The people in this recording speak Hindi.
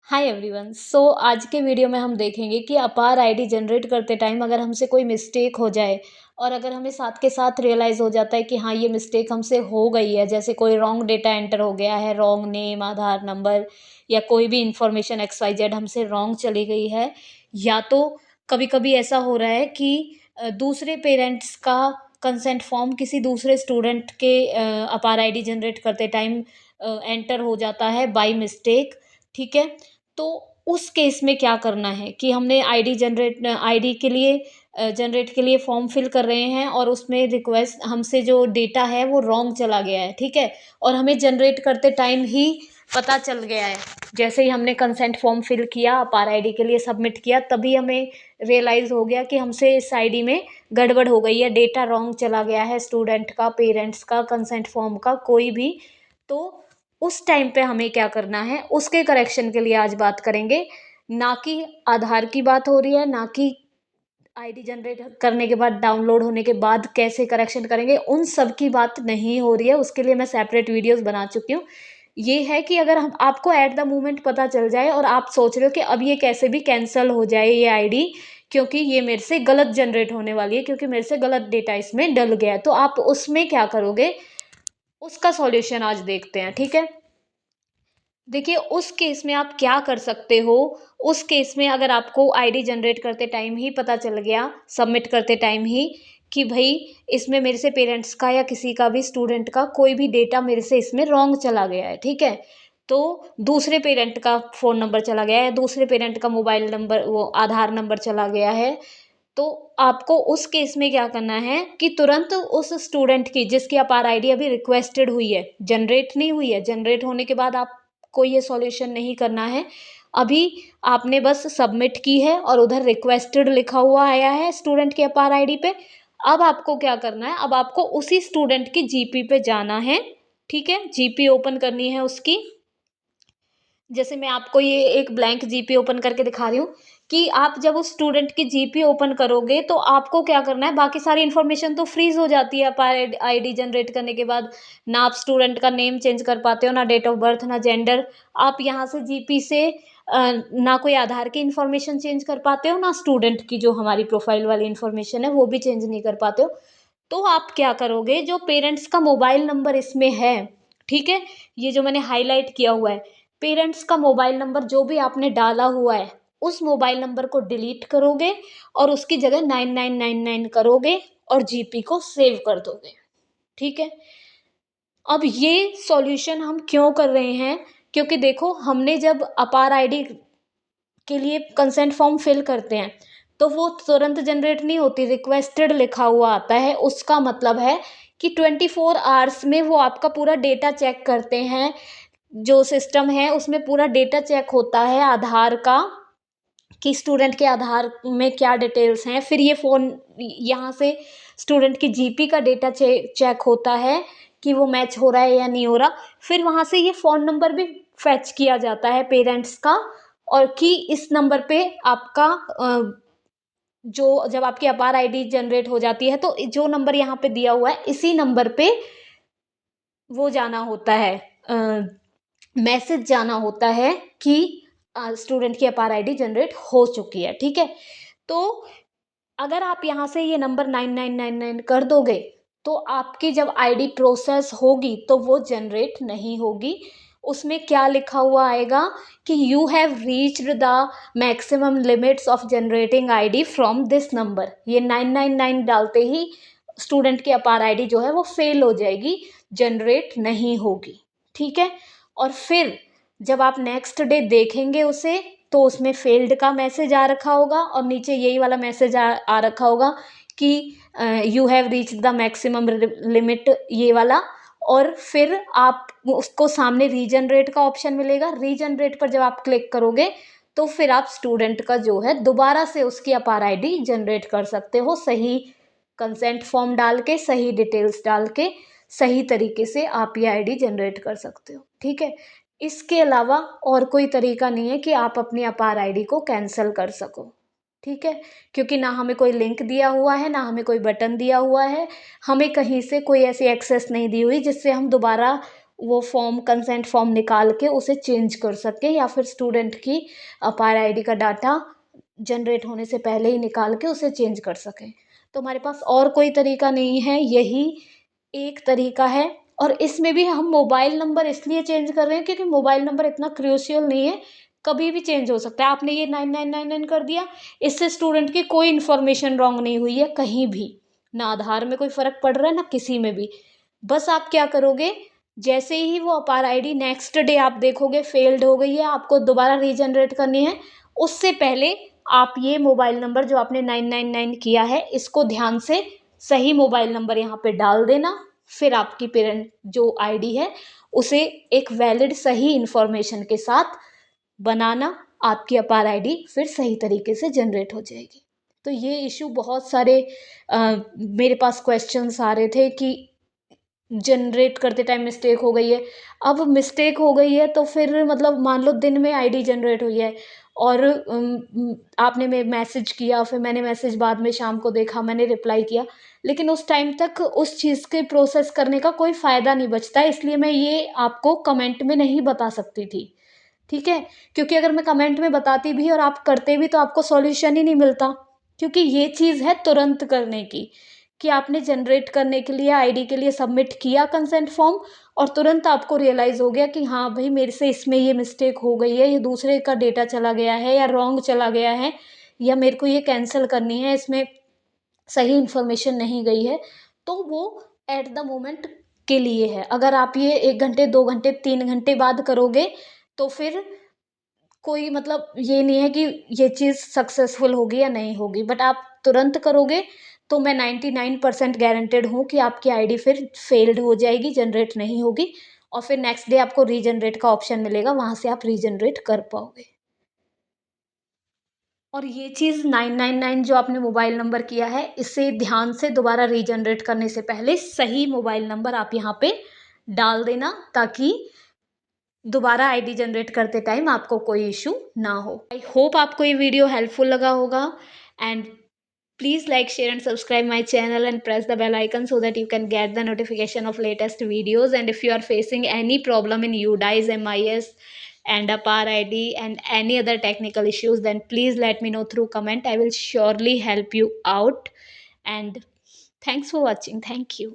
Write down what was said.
Hi everyone. आज के वीडियो में हम देखेंगे कि अपार आईडी जनरेट करते टाइम अगर हमसे कोई मिस्टेक हो जाए और अगर हमें साथ के साथ रियलाइज़ हो जाता है कि हाँ, ये मिस्टेक हमसे हो गई है, जैसे कोई रॉन्ग डेटा एंटर हो गया है, रॉन्ग नेम, आधार नंबर या कोई भी इंफॉर्मेशन एक्स वाई जेड हमसे रॉन्ग चली गई है, या तो कभी कभी ऐसा हो रहा है कि दूसरे पेरेंट्स का कंसेंट फॉर्म किसी दूसरे स्टूडेंट के अपार आईडी जनरेट करते टाइम एंटर हो जाता है बाय मिस्टेक। ठीक है, तो उस केस में क्या करना है कि हमने आईडी के लिए जनरेट के लिए फॉर्म फिल कर रहे हैं और उसमें रिक्वेस्ट हमसे जो डेटा है वो रॉन्ग चला गया है। ठीक है, और हमें जनरेट करते टाइम ही पता चल गया है, जैसे ही हमने कंसेंट फॉर्म फिल किया, अपार आईडी के लिए सबमिट किया, तभी हमें रियलाइज़ हो गया कि हमसे इस आईडी में गड़बड़ हो गई है, डेटा रॉन्ग चला गया है, स्टूडेंट का, पेरेंट्स का, कंसेंट फॉर्म का, कोई भी। तो उस टाइम पे हमें क्या करना है, उसके करेक्शन के लिए आज बात करेंगे। ना कि आधार की बात हो रही है, ना कि आईडी जनरेट करने के बाद, डाउनलोड होने के बाद कैसे करेक्शन करेंगे, उन सब की बात नहीं हो रही है। उसके लिए मैं सेपरेट वीडियोस बना चुकी हूँ। ये है कि अगर हम आपको एट द मोमेंट पता चल जाए और आप सोच रहे हो कि अब ये कैसे भी कैंसिल हो जाए ये आईडी, क्योंकि ये मेरे से गलत जनरेट होने वाली है, क्योंकि मेरे से गलत डेटा इसमें डल गया है, तो आप उसमें क्या करोगे, उसका सॉल्यूशन आज देखते हैं। ठीक है, देखिए उस केस में आप क्या कर सकते हो। उस केस में अगर आपको आईडी जनरेट करते टाइम ही पता चल गया, सबमिट करते टाइम ही, कि भाई इसमें मेरे से पेरेंट्स का या किसी का भी स्टूडेंट का कोई भी डेटा मेरे से इसमें रॉन्ग चला गया है। ठीक है, तो दूसरे पेरेंट का फ़ोन नंबर चला गया है, दूसरे पेरेंट का मोबाइल नंबर, वो आधार नंबर चला गया है, तो आपको उस केस में क्या करना है कि तुरंत उस स्टूडेंट की, जिसकी अपार आईडी अभी रिक्वेस्टेड हुई है, जनरेट नहीं हुई है, जनरेट होने के बाद आपको ये सॉल्यूशन नहीं करना है। अभी आपने बस सबमिट की है और उधर रिक्वेस्टेड लिखा हुआ आया है स्टूडेंट की अपार आईडी पे। अब आपको क्या करना है, अब आपको उसी स्टूडेंट की जीपी पे जाना है। ठीक है, जीपी ओपन करनी है उसकी। जैसे मैं आपको ये एक ब्लैंक जीपी ओपन करके दिखा रही हूँ कि आप जब उस स्टूडेंट की जीपी ओपन करोगे तो आपको क्या करना है, बाकी सारी इन्फॉर्मेशन तो फ्रीज हो जाती है आईडी जनरेट करने के बाद। ना आप स्टूडेंट का नेम चेंज कर पाते हो, ना डेट ऑफ बर्थ, ना जेंडर। आप यहाँ से जीपी से ना कोई आधार की इन्फॉर्मेशन चेंज कर पाते हो, ना स्टूडेंट की जो हमारी प्रोफाइल वाली इन्फॉर्मेशन है वो भी चेंज नहीं कर पाते हो। तो आप क्या करोगे, जो पेरेंट्स का मोबाइल नंबर इसमें है, ठीक है, ये जो मैंने हाईलाइट किया हुआ है, पेरेंट्स का मोबाइल नंबर जो भी आपने डाला हुआ है, उस मोबाइल नंबर को डिलीट करोगे और उसकी जगह 9999 करोगे और जीपी को सेव कर दोगे। ठीक है, अब ये सॉल्यूशन हम क्यों कर रहे हैं, क्योंकि देखो हमने जब अपार आईडी के लिए कंसेंट फॉर्म फिल करते हैं तो वो तुरंत जनरेट नहीं होती, रिक्वेस्टेड लिखा हुआ आता है। उसका मतलब है कि 24 आवर्स में वो आपका पूरा डेटा चेक करते हैं। जो सिस्टम है उसमें पूरा डेटा चेक होता है आधार का, कि स्टूडेंट के आधार में क्या डिटेल्स हैं। फिर ये फ़ोन, यहाँ से स्टूडेंट की जीपी का डेटा चेक होता है कि वो मैच हो रहा है या नहीं हो रहा। फिर वहाँ से ये फ़ोन नंबर भी फैच किया जाता है पेरेंट्स का, और कि इस नंबर पे आपका जो जब आपकी अपार आईडी जनरेट हो जाती है तो जो नंबर यहाँ पे दिया हुआ है, इसी नंबर पे वो जाना होता है, मैसेज जाना होता है कि स्टूडेंट की अपार आईडी जनरेट हो चुकी है। ठीक है, तो अगर आप यहाँ से ये नंबर 9999 कर दोगे तो आपकी जब आईडी प्रोसेस होगी तो वो जनरेट नहीं होगी। उसमें क्या लिखा हुआ आएगा कि you have reached the maximum limits of generating ID from this number. ये 999 डालते ही स्टूडेंट की अपार आईडी जो है वो फेल हो जाएगी, जनरेट नहीं होगी। ठीक है, और फिर जब आप नेक्स्ट डे देखेंगे उसे तो उसमें फेल्ड का मैसेज आ रखा होगा और नीचे यही वाला मैसेज आ रखा होगा कि you have reach the maximum limit, ये वाला। और फिर आप उसको सामने रीजनरेट का ऑप्शन मिलेगा। रीजनरेट पर जब आप क्लिक करोगे तो फिर आप स्टूडेंट का जो है दोबारा से उसकी अपार आईडी जनरेट कर सकते हो, सही कंसेंट फॉर्म डाल के, सही डिटेल्स डाल के, सही तरीके से आप ये आईडी जनरेट कर सकते हो। ठीक है, इसके अलावा और कोई तरीका नहीं है कि आप अपनी अपार आईडी को कैंसिल कर सको। ठीक है, क्योंकि ना हमें कोई लिंक दिया हुआ है, ना हमें कोई बटन दिया हुआ है, हमें कहीं से कोई ऐसी एक्सेस नहीं दी हुई जिससे हम दोबारा वो फॉर्म, कंसेंट फॉर्म निकाल के उसे चेंज कर सकें, या फिर स्टूडेंट की अपार आईडी का डाटा जनरेट होने से पहले ही निकाल के उसे चेंज कर सकें। तो हमारे पास और कोई तरीका नहीं है, यही एक तरीका है। और इसमें भी हम मोबाइल नंबर इसलिए चेंज कर रहे हैं क्योंकि मोबाइल नंबर इतना क्रूशियल नहीं है, कभी भी चेंज हो सकता है। आपने ये 9999 कर दिया, इससे स्टूडेंट की कोई इन्फॉर्मेशन रॉन्ग नहीं हुई है कहीं भी, ना आधार में कोई फ़र्क पड़ रहा है, ना किसी में भी। बस आप क्या करोगे, जैसे ही वो अपार आईडी नेक्स्ट डे आप देखोगे फेल्ड हो गई है, आपको दोबारा रीजनरेट करनी है, उससे पहले आप ये मोबाइल नंबर जो आपने 999 किया है, इसको ध्यान से सही मोबाइल नंबर यहाँ पे डाल देना। फिर आपकी पेरेंट जो आईडी है उसे एक वैलिड सही इंफॉर्मेशन के साथ बनाना, आपकी अपार आईडी फिर सही तरीके से जनरेट हो जाएगी। तो ये इशू बहुत सारे मेरे पास क्वेश्चंस आ रहे थे कि जनरेट करते टाइम मिस्टेक हो गई है। अब मिस्टेक हो गई है तो फिर मतलब मान लो दिन में आईडी जनरेट हुई है और आपने मैसेज किया, फिर मैंने मैसेज बाद में शाम को देखा, मैंने रिप्लाई किया, लेकिन उस टाइम तक उस चीज़ के प्रोसेस करने का कोई फ़ायदा नहीं बचता, इसलिए मैं ये आपको कमेंट में नहीं बता सकती थी, ठीक है? क्योंकि अगर मैं कमेंट में बताती भी और आप करते भी तो आपको सॉल्यूशन ही नहीं मिलता, क्योंकि ये चीज़ है तुरंत करने की, कि आपने जनरेट करने के लिए आईडी के लिए सबमिट किया कंसेंट फॉर्म और तुरंत आपको रियलाइज़ हो गया कि हाँ भाई मेरे से इसमें ये मिस्टेक हो गई है, ये दूसरे का डेटा चला गया है या रॉन्ग चला गया है, या मेरे को ये कैंसिल करनी है, इसमें सही इन्फॉर्मेशन नहीं गई है, तो वो एट द मोमेंट के लिए है। अगर आप ये 1 घंटे, 2 घंटे, 3 घंटे बाद करोगे तो फिर कोई मतलब ये नहीं है कि ये चीज़ सक्सेसफुल होगी या नहीं होगी, बट आप तुरंत करोगे तो मैं 99% गारंटेड हूँ कि आपकी आईडी फिर फेल्ड हो जाएगी, जनरेट नहीं होगी, और फिर नेक्स्ट डे आपको रीजनरेट का ऑप्शन मिलेगा, वहाँ से आप रीजनरेट कर पाओगे। और ये चीज़ 999 जो आपने मोबाइल नंबर किया है, इसे ध्यान से दोबारा रीजनरेट करने से पहले सही मोबाइल नंबर आप यहाँ पे डाल देना, ताकि दोबारा आईडी जनरेट करते टाइम आपको कोई इशू ना हो। आई होप आपको ये वीडियो हेल्पफुल लगा होगा, and please like, share and subscribe my channel and press the bell icon so that you can get the notification of latest videos. And if you are facing any problem in UDIS, MIS and APAR ID and any other technical issues, then please let me know through comment. I will surely help you out. And thanks for watching. Thank you.